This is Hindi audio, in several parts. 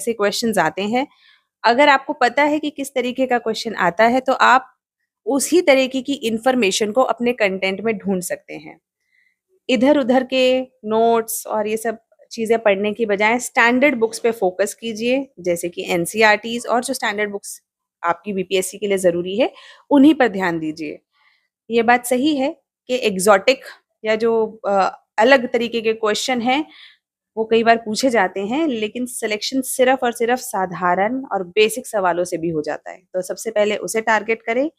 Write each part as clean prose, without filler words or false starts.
ऐसे क्वेश्चंस आते हैं, अगर आपको पता है कि किस तरीके का क्वेश्चन आता है तो आप उसी तरीके की इंफॉर्मेशन को अपने कंटेंट में ढूंढ सकते हैं। इधर-उधर के नोट्स और ये सब चीज़ें पढ़ने की बजाय स्टैंडर्ड बुक्स पे फ़ोकस कीजिए, जैसे कि एनसीईआरटीज़ और जो स्टैंडर्ड बुक्स आपकी बीपीएससी के लिए ज़रूरी है, उन्हीं पर ध्यान दीजिए। ये बात सही है कि एग्ज़ॉटिक या जो अलग तरीके के क्वेश्चन हैं, वो कई बार पूछे जाते हैं, लेकिन सिलेक्शन सिर्फ़ और सिर्फ़ साधारण और बेसिक सवालों से भी हो जाता है। तो सबसे पहले उसे टारगेट करें,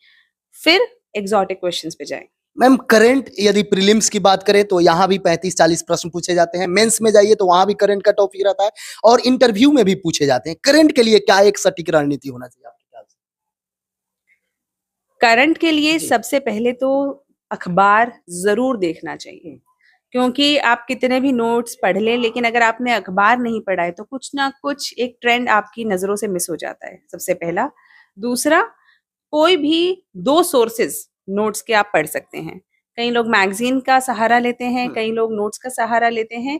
फिर एग्ज़ॉटिक क्वेश्चंस पे जाएँ। मैम करंट यदि प्रीलिम्स की बात करें तो यहाँ भी 35-40 प्रश्न पूछे जाते हैं, मेंस में जाइए तो वहाँ भी करंट का टॉपिक रहता है और इंटरव्यू में भी पूछे जाते हैं। करंट के लिए क्या एक सटीक रणनीति होना चाहिए आपके ख्याल से? करंट के लिए जी। सबसे पहले तो अखबार ज़रूर देखना चाहिए, क्योंकि आप कितने भी नोट्स पढ़ लें, लेकिन अगर आपने अखबार नहीं पढ़ा है, तो कुछ ना कुछ एक ट्रेंड आपकी नज़रों से मिस हो जाता है, सबसे पहला। दूसरा, कोई भी 2 सोर्सेज़ नोट्स के आप पढ़ सकते हैं। कई लोग मैगज़ीन का सहारा लेते हैं, कई लोग नोट्स का सहारा लेते हैं।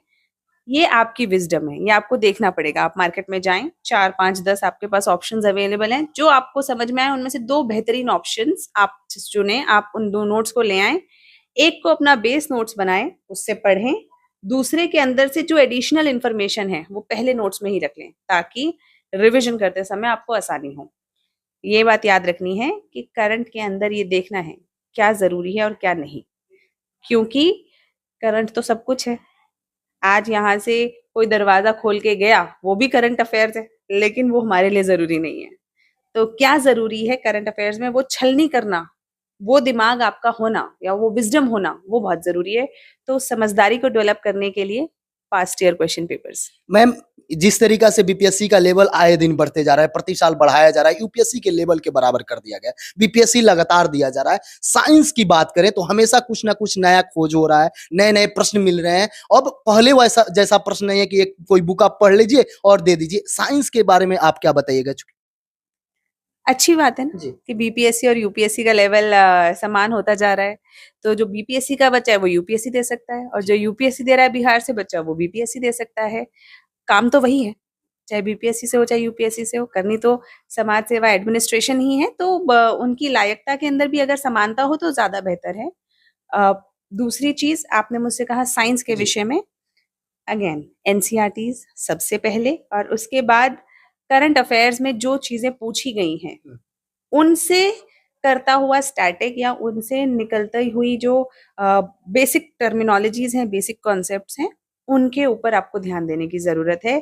ये आपकी विज़डम है, ये आपको देखना पड़ेगा। आप मार्केट में जाएँ, 4, 5, 10 आपके पास ऑप्शंस अवेलेबल हैं। जो आपको समझ में आए, उनमें से 2 बेहतरीन ऑप्शंस आप चुनें, आप उन 2 नोट्स को ले आएँ। एक को अपना बेस नोट्स बनाएँ, उससे पढ़ें। दूसरे के अंदर से जो एडिशनल इन्फॉर्मेशन है, वो पहले नोट्स में ही रख लें, ताकि रिविज़न करते समय आपको आसानी हो। ये बात याद रखनी है कि करंट के अंदर ये देखना है, क्या ज़रूरी है और क्या नहीं। क्योंकि करंट तो सब कुछ है। आज यहाँ से कोई दरवाज़ा खोल के गया, वो भी करंट अफ़ेयर्स है, लेकिन वो हमारे लिए ज़रूरी नहीं है। तो क्या ज़रूरी है करंट अफ़ेयर्स में? वो छलनी करना, वो दिमाग आपका होना या वो विज़डम होना, वो बहुत ज़रूरी है। तो समझदारी को डेवलप करने के लिए past year question papers. Ma'am जिस तरीका से बीपीएससी का लेवल आए दिन बढ़ते जा रहा है, प्रति साल बढ़ाया जा रहा है, यूपीएससी के लेवल के बराबर कर दिया गया है, बीपीएससी लगातार दिया जा रहा है। साइंस की बात करें तो हमेशा कुछ ना कुछ नया खोज हो रहा है, नए-नए प्रश्न मिल रहे हैं। अब पहले वैसा जैसा प्रश्न नहीं है कि एक कोई बुक आप पढ़ लीजिए और दे दीजिए। साइंस के बारे में आप क्या बताइएगा? अच्छी बात है ना जी। कि बीपीएससी और यूपीएससी का लेवल समान होता जा रहा है। तो जो बीपीएससी का बच्चा है वो यूपीएससी दे सकता है, और जो यूपीएससी दे रहा है बिहार से बच्चा, वो बीपीएससी दे सकता है। काम तो वही है, चाहे बीपीएससी से हो चाहे यूपीएससी से हो, करनी तो समाज सेवा एडमिनिस्ट्रेशन ही है। तो उनकी लायकता के अंदर भी अगर समानता हो तो ज्यादा बेहतर है। अ, दूसरी चीज आपने मुझसे कहा साइंस के जी। विषय में, अगेन एनसीईआरटीज सबसे पहले, और उसके बाद करंट अफेयर्स में जो चीजें पूछी गई हैं उनसे करता हुआ स्टैटिक या उनसे निकलती हुई जो बेसिक टर्मिनोलॉजीज हैं, बेसिक कॉन्सेप्ट्स हैं, उनके ऊपर आपको ध्यान देने की ज़रूरत है।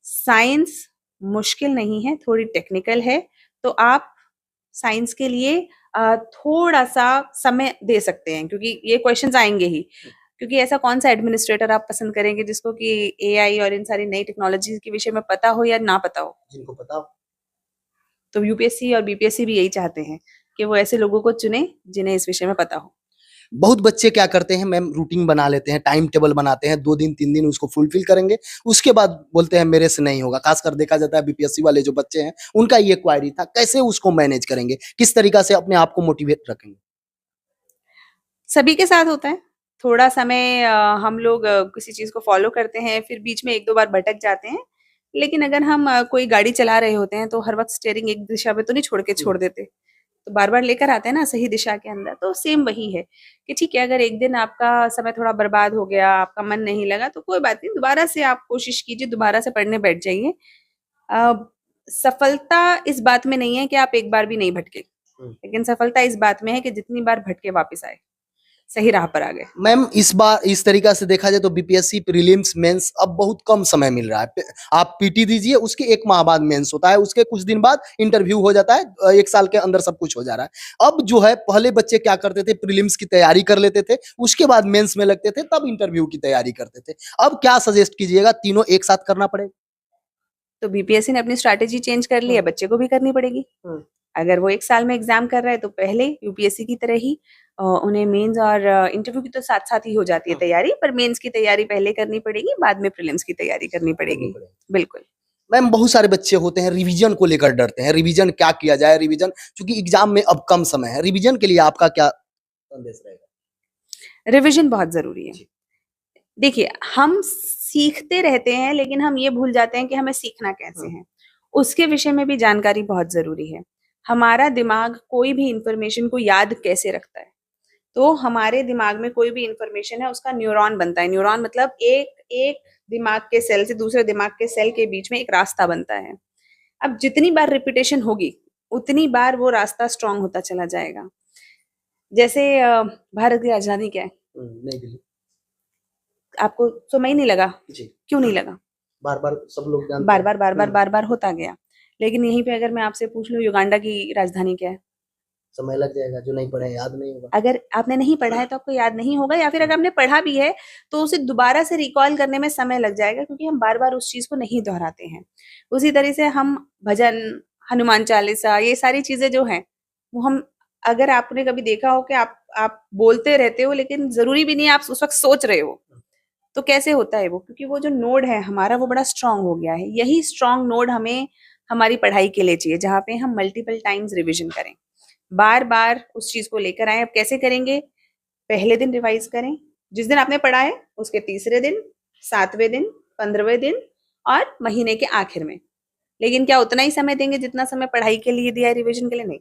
साइंस मुश्किल नहीं है, थोड़ी टेक्निकल है, तो आप साइंस के लिए थोड़ा-सा समय दे सकते हैं, क्योंकि ये क्वेश्चंस आएँगे ही। क्योंकि ऐसा कौन-सा एडमिनिस्ट्रेटर आप पसंद करेंगे जिसको कि एआई और इन सारी नई टेक्नोलॉजीज़ के विषय में पता हो या ना पता हो? जिनको पता हो। तो यूपीएससी और बीपीएससी भी यही चाहते हैं कि वो ऐसे लोगों को चुने जिन्हें इस विषय में पता हो। बहुत बच्चे क्या करते हैं मैम, रूटीन बना लेते हैं, टाइम टेबल बनाते हैं, 2 दिन 3 दिन उसको फुलफिल करेंगे, उसके बाद बोलते हैं मेरे से नहीं होगा। खासकर देखा जाता है बीपीएससी वाले जो बच्चे हैं, उनका ये क्वेरी था, कैसे उसको मैनेज करेंगे? किस तरीका से अपने आप को मोटिवेट रखेंगे? सभी के साथ होता है। थोड़ा समय हम लोग किसी चीज़ को फ़ॉलो करते हैं, फिर बीच में 1-2 बार भटक जाते हैं। लेकिन अगर हम कोई गाड़ी चला रहे होते हैं, तो हर वक़्त स्टीयरिंग एक दिशा में तो नहीं छोड़ देते। तो बार-बार लेकर आते हैं ना सही दिशा के अंदर। तो सेम वही है कि ठीक है, अगर एक दिन आपका समय थोड़ा बर्बाद हो गया, आपका मन नहीं लगा, तो कोई बात नहीं, दोबारा से आप कोशिश कीजिए, दोबारा से पढ़ने बैठ जाइए। अ, सफलता इस बात में नहीं है कि आप एक बार भी नहीं भटके, लेकिन सफलता इस बात में है कि जितनी बार भटके वापस आए, सही राह पर आ गए। मैम इस बार इस तरीका से देखा जाए तो बीपीएससी प्रीलिम्स मेंस अब बहुत कम समय मिल रहा है। आप पीटी दीजिए, उसके 1 माह बाद मेंस होता है, उसके कुछ दिन बाद इंटरव्यू हो जाता है, 1 साल के अंदर सब कुछ हो जा रहा है। अब जो है पहले बच्चे क्या करते थे, प्रीलिम्स की तैयारी कर लेते थे, उसके बाद मेंस में लगते थे, तब इंटरव्यू की तैयारी करते थे। अब क्या सजेस्ट कीजिएगा, तीनों एक साथ करना पड़ेगा? तो बीपीएससी ने अपनी स्ट्रैटेजी चेंज कर ली है, बच्चे को भी करनी पड़ेगी। अगर वो 1 साल में एग्ज़ाम कर रहा है, तो पहले यूपीएससी की तरह ही उन्हें मेंस और इंटरव्यू की तो साथ-साथ ही हो जाती है तैयारी, पर मेंस की तैयारी पहले करनी पड़ेगी, बाद में प्रीलिम्स की तैयारी करनी पड़ेगी। बिल्कुल। मैम बहुत सारे बच्चे होते हैं रिवीजन को लेकर डरते हैं, रिवीजन क्या किया जाए, रिवीजन चूँकि एग्ज़ाम में अब कम समय है, रिवीजन के लिए आपका क्या संदेश रहेगा? रिविज़न बहुत ज़रूरी है। देखिए, हम सीखते रहते हैं, लेकिन हम ये भूल जाते हैं कि हमें सीखना कैसे है। उसके विषय में भी जानकारी बहुत ज़रूरी है। हमारा दिमाग कोई भी इन्फॉर्मेशन को याद कैसे रखता है? तो हमारे दिमाग में कोई भी इन्फॉर्मेशन है, उसका न्यूरॉन बनता है। न्यूरॉन मतलब एक एक दिमाग के सेल से दूसरे दिमाग के सेल के बीच में एक रास्ता बनता है। अब जितनी बार रिपीटेशन होगी, उतनी बार वो रास्ता स्ट्रांग होता चला जाएगा। जैसे भारत की राजधानी क्या है? नई दिल्ली। आपको समय नहीं लगा? जी। क्यों नहीं लगा? बार बार सब लोग जानते बार हैं। बार बार बार बार बार होता गया। लेकिन यहीं पे अगर मैं आपसे पूछ लूं युगांडा की राजधानी क्या है? समय लग जाएगा, जो नहीं पढ़े याद नहीं होगा। अगर आपने नहीं पढ़ा है तो आपको याद नहीं होगा, या फिर अगर आपने पढ़ा भी है तो उसे दोबारा से रिकॉल करने में समय लग जाएगा, क्योंकि हम बार बार उस चीज को नहीं दोहराते हैं। उसी तरह से हम भजन, हनुमान चालीसा, ये सारी चीजें जो हैं वो हम, अगर आपने कभी देखा हो कि आप बोलते रहते हो लेकिन जरूरी भी नहीं आप उस वक्त सोच रहे हो, तो कैसे होता है वो? क्योंकि वो जो नोड है हमारा वो बड़ा स्ट्रांग हो गया है। यही स्ट्रांग नोड हमें हमारी पढ़ाई के लिए चाहिए, जहाँ पे हम मल्टीपल टाइम्स रिविजन करें, बार बार उस चीज को लेकर आए। अब कैसे करेंगे? पहले दिन रिवाइज करें, जिस दिन आपने पढ़ा है उसके तीसरे दिन, 7वें दिन, 15वें दिन और महीने के आखिर में। लेकिन क्या उतना ही समय देंगे जितना समय पढ़ाई के लिए दिया है, रिविजन के लिए? नहीं,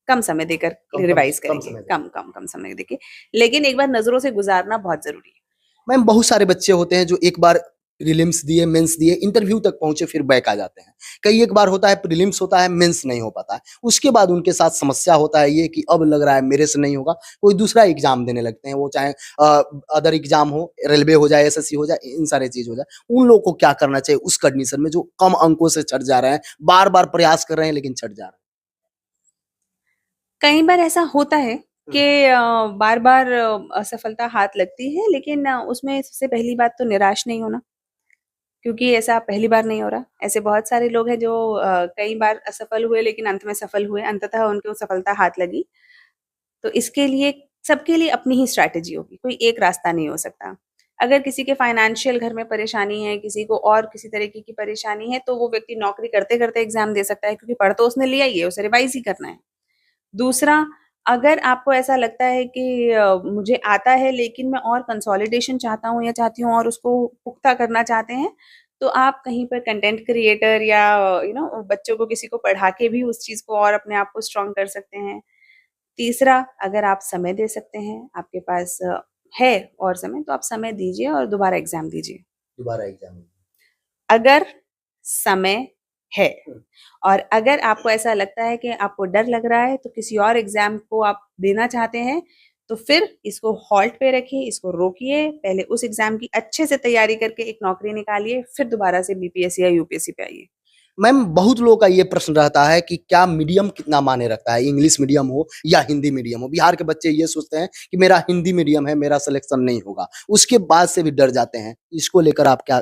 कम समय देकर रिवाइज करेंगे, कम समय देके। लेकिन एक बार नजरों से गुजारना बहुत जरूरी है। मैम बहुत सारे बच्चे होते हैं जो एक बार प्रीलिम्स दिए, मेंस दिए, इंटरव्यू तक पहुंचे, फिर बैक आ जाते हैं। कई एक बार होता है प्रीलिम्स होता है, मेंस नहीं हो पाता है, उसके बाद उनके साथ समस्या होता है ये कि अब लग रहा है मेरे से नहीं होगा, कोई दूसरा एग्जाम देने लगते हैं, वो चाहे अदर एग्जाम हो, रेलवे हो जाए, एसएससी हो जाए, इन सारे चीज हो जाए। उन लोगों को क्या करना चाहिए उस कंडीशन में जो कम अंकों से छट जा रहे हैं, बार बार प्रयास कर रहे हैं लेकिन छट जा रहे हैं? कई बार ऐसा होता है कि बार बार असफलता हाथ लगती है, लेकिन उसमें सबसे पहली बात तो निराश नहीं होना, क्योंकि ऐसा पहली बार नहीं हो रहा। ऐसे बहुत सारे लोग हैं जो कई बार असफल हुए लेकिन अंत में सफल हुए, अंततः उनको सफलता हाथ लगी। तो इसके लिए सबके लिए अपनी ही स्ट्रैटेजी होगी, कोई एक रास्ता नहीं हो सकता। अगर किसी के फाइनेंशियल घर में परेशानी है, किसी को और किसी तरीके की परेशानी है, तो वो व्यक्ति नौकरी करते करते एग्जाम दे सकता है, क्योंकि पढ़ तो उसने लिया ही है, उसे रिवाइज ही करना है। दूसरा, अगर आपको ऐसा लगता है कि मुझे आता है लेकिन मैं और कंसोलिडेशन चाहता हूँ या चाहती हूँ और उसको पुख्ता करना चाहते हैं, तो आप कहीं पर कंटेंट क्रिएटर या बच्चों को किसी को पढ़ा के भी उस चीज़ को और अपने आप को स्ट्रॉन्ग कर सकते हैं। तीसरा, अगर आप समय दे सकते हैं, आपके पास है और समय, तो आप समय दीजिए और दोबारा एग्ज़ाम दीजिए। दोबारा एग्जाम। अगर समय है, और अगर आपको ऐसा लगता है कि आपको डर लग रहा है, तो किसी और एग्जाम को आप देना चाहते हैं, तो फिर इसको हॉल्ट पे रखिए, इसको रोकिए, पहले उस एग्जाम की अच्छे से तैयारी करके एक नौकरी निकालिए, फिर दोबारा से बीपीएससी या यूपीएससी पे आइए। मैम बहुत लोगों का ये प्रश्न रहता है कि क्या मीडियम कितना मायने रखता है, इंग्लिश मीडियम हो या हिंदी मीडियम हो? बिहार के बच्चे ये सोचते हैं कि मेरा हिंदी मीडियम है, मेरा सिलेक्शन नहीं होगा, उसके बाद से भी डर जाते हैं। इसको लेकर आप क्या?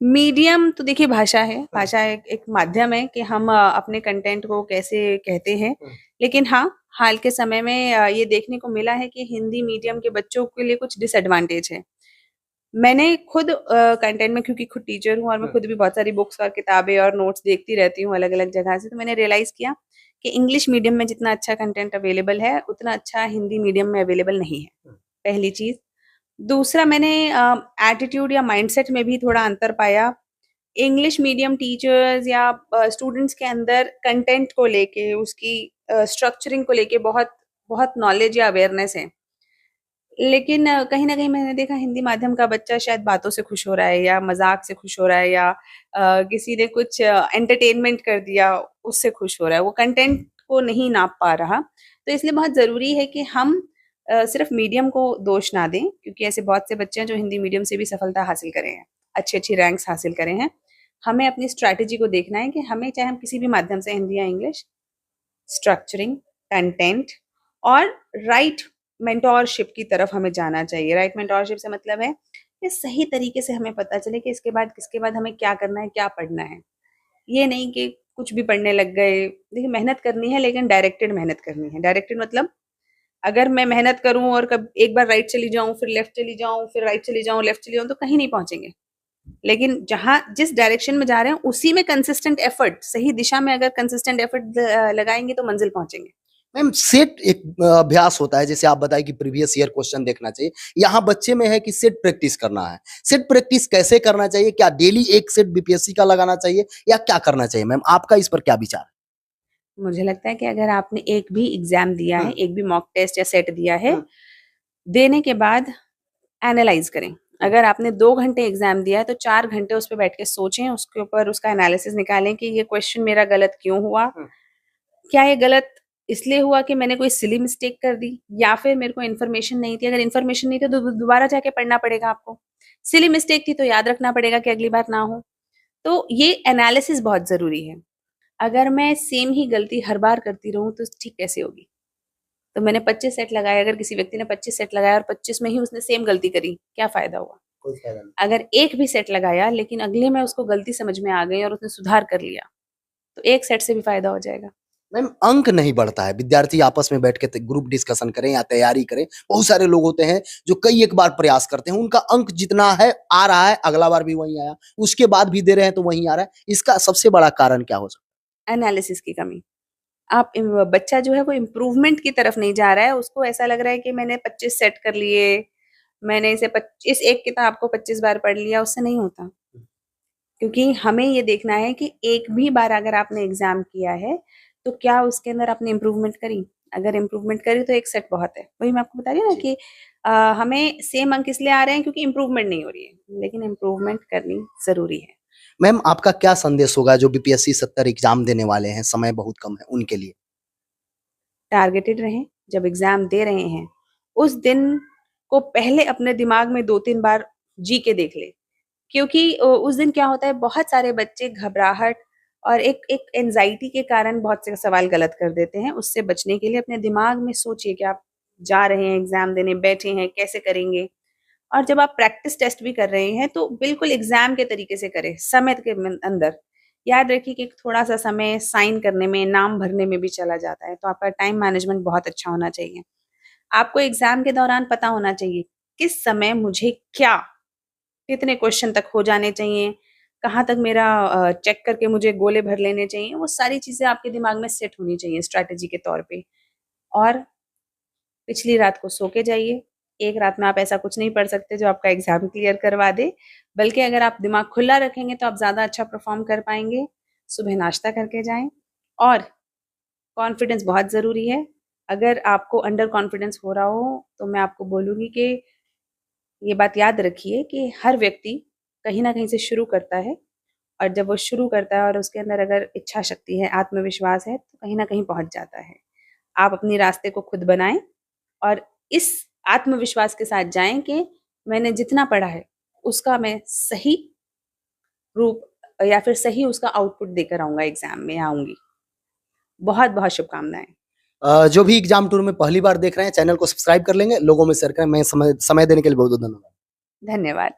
मीडियम तो देखिए भाषा है, भाषा एक माध्यम है कि हम अपने कंटेंट को कैसे कहते हैं। लेकिन हाँ, हाल के समय में ये देखने को मिला है कि हिंदी मीडियम के बच्चों के लिए कुछ डिसएडवांटेज है। मैंने खुद कंटेंट में, क्योंकि खुद टीचर हूँ और मैं खुद भी बहुत सारी बुक्स और किताबें और नोट्स देखती रहती हूँ अलग-अलग जगह से, तो मैंने रियलाइज़ किया कि इंग्लिश मीडियम में जितना अच्छा कंटेंट अवेलेबल है, उतना अच्छा हिंदी मीडियम में अवेलेबल नहीं है, पहली चीज़। दूसरा, मैंने एटीट्यूड या माइंडसेट में भी थोड़ा अंतर पाया। इंग्लिश मीडियम टीचर्स या स्टूडेंट्स के अंदर कंटेंट को लेके, उसकी स्ट्रक्चरिंग को लेके बहुत बहुत नॉलेज या अवेयरनेस है। लेकिन कहीं न कहीं मैंने देखा हिंदी माध्यम का बच्चा शायद बातों से खुश हो रहा है या मज़ाक से खुश हो रहा है या किसी ने कुछ एंटरटेनमेंट कर दिया, उससे खुश हो रहा है। वो कंटेंट को नहीं नाप पा रहा। तो इसलिए बहुत ज़रूरी है कि हम सिर्फ़ मीडियम को दोष ना दें, क्योंकि ऐसे बहुत से बच्चे हैं जो हिंदी मीडियम से भी सफलता हासिल करे हैं, अच्छी-अच्छी रैंक्स हासिल करे हैं। हमें अपनी स्ट्रैटेजी को देखना है कि हमें, चाहे हम किसी भी माध्यम से, हिंदी या इंग्लिश, स्ट्रक्चरिंग, कंटेंट और राइट मेंटोरशिप की तरफ हमें जाना चाहिए। राइट मेंटोरशिप से मतलब है कि सही तरीके से हमें पता चले कि किसके बाद हमें क्या करना है, क्या पढ़ना है। ये नहीं कि कुछ भी पढ़ने लग गए। देखिए, मेहनत करनी है लेकिन डायरेक्टेड मेहनत करनी है। डायरेक्टेड मतलब अगर मैं मेहनत करूँ और कब एक बार राइट चली जाऊँ, फिर लेफ्ट चली जाऊँ, फिर राइट चली जाऊँ, लेफ्ट चली जाऊँ, तो कहीं नहीं पहुँचेंगे। लेकिन जहाँ जिस डायरेक्शन में जा रहे हैं उसी में कंसिस्टेंट एफर्ट, सही दिशा में अगर कंसिस्टेंट एफर्ट लगाएंगे तो मंजिल पहुंचेंगे। मैम सेट एक अभ्यास होता है, जैसे आप बताएं कि प्रीवियस ईयर क्वेश्चन देखना चाहिए। यहाँ बच्चे में है कि सेट प्रैक्टिस करना है। सेट प्रैक्टिस कैसे करना चाहिए? क्या डेली एक सेट बीपीएससी का लगाना चाहिए या क्या करना चाहिए? मैम आपका इस पर क्या विचार है? मुझे लगता है कि अगर आपने एक भी एग्जाम दिया है, हम्म, एक भी मॉक टेस्ट या सेट दिया है, हम्म, देने के बाद एनालाइज करें। अगर आपने 2 घंटे एग्जाम दिया है तो 4 घंटे उस पे बैठ के सोचें, उसके ऊपर उसका एनालिसिस निकालें कि ये क्वेश्चन मेरा गलत क्यों हुआ? हम्म। क्या ये गलत इसलिए हुआ कि मैंने कोई सिली मिस्टेक कर दी या फिर मेरे को इन्फॉर्मेशन नहीं थी? अगर इन्फॉर्मेशन नहीं थी तो दोबारा जाके पढ़ना पड़ेगा आपको। सिली मिस्टेक थी तो याद रखना पड़ेगा कि अगली बार ना हो। तो ये एनालिसिस बहुत ज़रूरी है। अगर मैं सेम ही गलती हर बार करती रहूँ तो ठीक कैसे होगी? तो मैंने 25 सेट लगाए, अगर किसी व्यक्ति ने 25 सेट लगाया और 25 में ही उसने सेम गलती करी, क्या फ़ायदा हुआ? कोई फायदा नहीं। अगर एक भी सेट लगाया लेकिन अगले में उसको गलती समझ में आ गई और उसने सुधार कर लिया, तो एक सेट से भी फ़ायदा हो जाएगा। मैम अंक नहीं बढ़ता है, विद्यार्थी आपस में बैठ के ग्रुप डिस्कशन करें या तैयारी करें। बहुत सारे लोग होते हैं जो कई एक बार प्रयास करते हैं, उनका अंक जितना है आ रहा है, अगला बार भी वही आया, उसके बाद भी दे रहे हैं तो वही आ रहा है। इसका सबसे बड़ा कारण क्या हो सकता एनालिसिस की कमी। आप बच्चा जो है वो इम्प्रूवमेंट की तरफ नहीं जा रहा है, उसको ऐसा लग रहा है कि मैंने 25 सेट कर लिए, मैंने इस एक किताब को 25 बार पढ़ लिया, उससे नहीं होता। क्योंकि हमें ये देखना है कि एक भी बार अगर आपने एग्जाम किया है तो क्या उसके अंदर आपने इम्प्रूवमेंट करी? अगर इम्प्रूवमेंट करी तो एक सेट बहुत है। वही मैं आपको बता रही हूँ ना कि हमें सेम अंक इसलिए आ रहे हैं क्योंकि इम्प्रूवमेंट नहीं हो रही है, लेकिन इम्प्रूवमेंट करनी ज़रूरी है। मैम आपका क्या संदेश होगा जो बीपीएससी 70 एग्जाम देने वाले हैं, समय बहुत कम है उनके लिए? टारगेटेड रहें, जब एग्ज़ाम दे रहे हैं, उस दिन को पहले अपने दिमाग में 2-3 बार जी के देख लें। क्योंकि उस दिन क्या होता है, बहुत सारे बच्चे घबराहट और एक एक एंग्ज़ायटी के कारण बहुत से सवाल गलत कर देते हैं। उससे बचने के लिए अपने दिमाग में सोचिए कि आप जा रहे हैं एग्ज़ाम देने, बैठे हैं, कैसे करेंगे? और जब आप प्रैक्टिस टेस्ट भी कर रहे हैं, तो बिल्कुल एग्ज़ाम के तरीके से करें, समय के अंदर। याद रखिए कि थोड़ा-सा समय साइन करने में, नाम भरने में भी चला जाता है, तो आपका टाइम मैनेजमेंट बहुत अच्छा होना चाहिए। आपको एग्ज़ाम के दौरान पता होना चाहिए, किस समय मुझे क्या, कितने क्वेश्चन तक हो जाने चाहिए, कहाँ तक मेरा चेक करके मुझे गोले भर लेने चाहिए, वो सारी चीज़ें आपके दिमाग में सेट होनी चाहिए स्ट्रैटेजी के तौर पे। और पिछली रात को सो के जाइए। एक रात में आप ऐसा कुछ नहीं पढ़ सकते जो आपका एग्ज़ाम क्लियर करवा दे, बल्कि अगर आप दिमाग खुला रखेंगे तो आप ज़्यादा अच्छा परफ़ॉर्म कर पाएँगे। सुबह नाश्ता करके जाएँ और कॉन्फिडेंस बहुत ज़रूरी है। अगर आपको अंडर कॉन्फिडेंस हो रहा हो, तो मैं आपको बोलूँगी कि ये बात याद रखिए कि हर व्यक्ति कहीं न कहीं से शुरू करता है और जब वो शुरू करता है और उसके अंदर अगर इच्छा शक्ति है, आत्मविश्वास है, तो कहीं न कहीं पहुँच जाता है। आप अपने रास्ते को खुद बनाएँ और इस आत्मविश्वास के साथ जाएँ कि मैंने जितना पढ़ा है, उसका मैं सही रूप या फिर सही उसका आउटपुट देकर आऊँगा एग्ज़ाम में या आऊँगी। बहुत-बहुत शुभकामनाएँ। जो भी एग्जाम टूर में पहली बार देख रहे हैं, चैनल को सब्सक्राइब कर लेंगे, लोगों में शेयर करें। मैं समय समय देने के लिए बहुत-बहुत धन्यवाद। धन्यवाद।